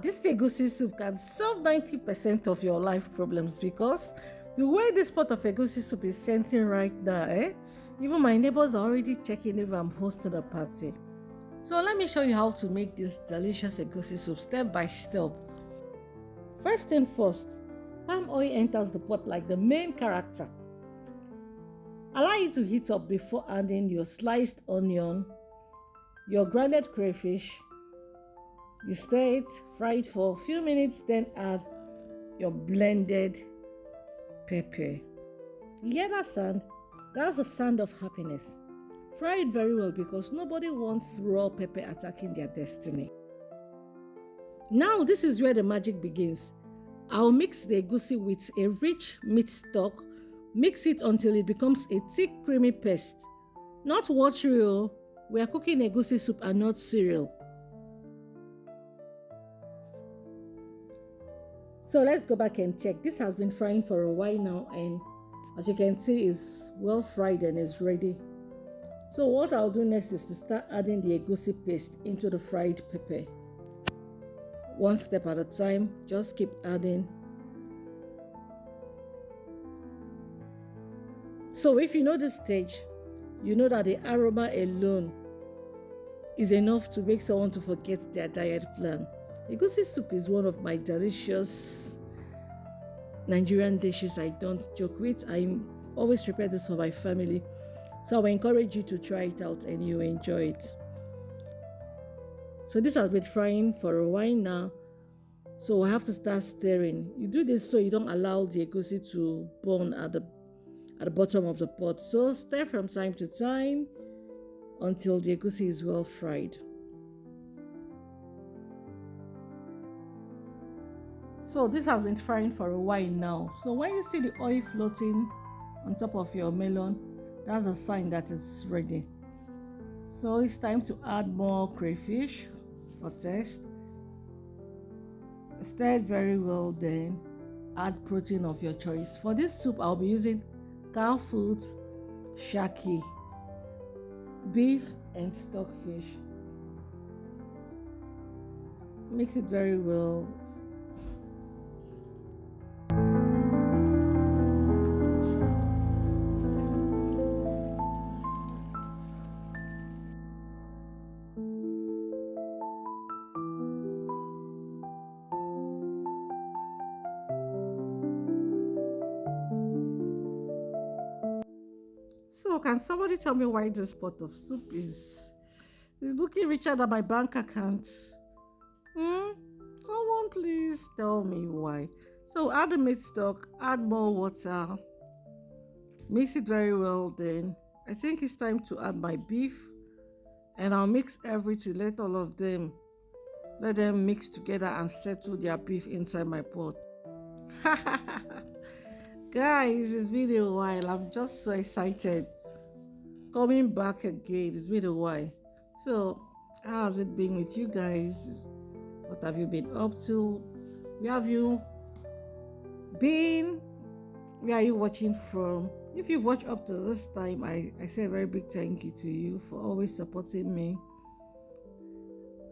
this egusi soup can solve 90% of your life problems, because the way this pot of egusi soup is scenting right now, even my neighbors are already checking if I'm hosting a party. So let me show you how to make this delicious egusi soup step by step. First thing first, palm oil enters the pot like the main character. Allow it to heat up before adding your sliced onion, your grounded crayfish. You stir it, fry it for a few minutes, then add your blended pepper. You hear that sound? That's the sound of happiness. Fry it very well, because nobody wants raw pepper attacking their destiny. Now this is where the magic begins. I'll mix the egusi with a rich meat stock. Mix it until it becomes a thick creamy paste. Not watery, we are cooking egusi soup and not cereal. So let's go back and check. This has been frying for a while now, and as you can see, it's well fried and it's ready. So what I'll do next is to start adding the egusi paste into the fried pepper. One step at a time, just keep adding. So if you know this stage, you know that the aroma alone is enough to make someone to forget their diet plan. Egusi soup is one of my delicious Nigerian dishes I don't joke with. I always prepare this for my family. So I will encourage you to try it out and you enjoy it. So this has been frying for a while now. So we have to start stirring. You do this so you don't allow the egusi to burn at the bottom of the pot. So stir from time to time until the egusi is well fried. So this has been frying for a while now. So when you see the oil floating on top of your melon, that's a sign that it's ready. So it's time to add more crayfish for taste. Stir it very well, then add protein of your choice. For this soup, I'll be using cow foot, shaki, beef, and stockfish. Mix it very well. So can somebody tell me why this pot of soup is looking richer than my bank account? Someone please tell me why. So add the meat stock, add more water, mix it very well. Then I think it's time to add my beef, and I'll mix everything. Let them mix together and settle their beef inside my pot. Guys, it's been a while. I'm just so excited coming back again. It's been a while. So how has it been with you guys? What have you been up to? Where have you been? Where are you watching from? If you've watched up to this time, I say a very big thank you to you for always supporting me.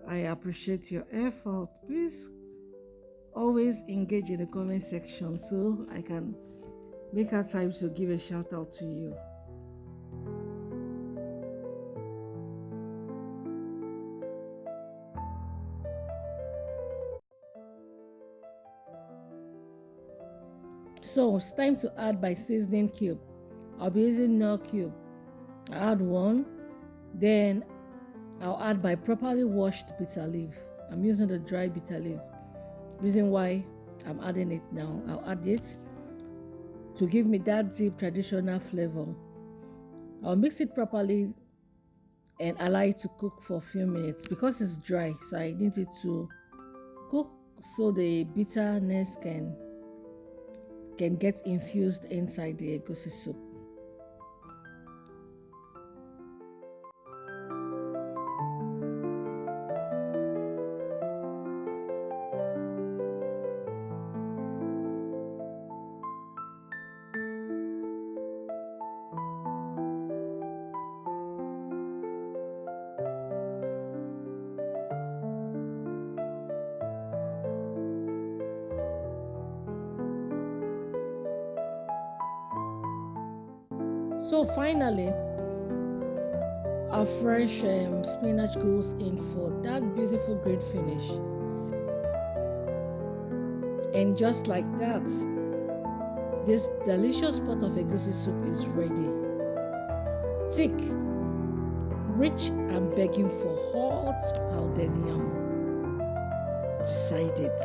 I appreciate your effort. Please always engage in the comment section so I can make our time to give a shout out to you. So it's time to add my seasoning cube. I'll be using no cube. I add one, then I'll add my properly washed bitter leaf. I'm using the dry bitter leaf. Reason why I'm adding it now, I'll add it to give me that deep traditional flavor. I'll mix it properly and allow it to cook for a few minutes because it's dry, so I need it to cook so the bitterness can get infused inside the egusi soup. So finally, our fresh spinach goes in for that beautiful green finish. And just like that, this delicious pot of egusi soup is ready. Thick, rich, and begging for hot pounded yam beside it.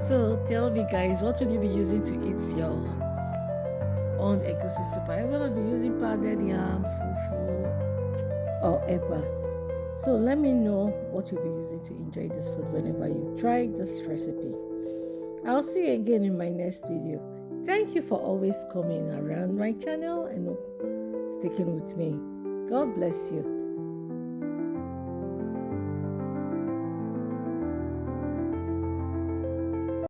So tell me guys, what will you be using to eat your own egusi soup? Are you gonna be using pounded yam, fufu, or eba? So let me know what you'll be using to enjoy this food whenever you try this recipe. I'll see you again in my next video. Thank you for always coming around my channel and sticking with me. God bless you.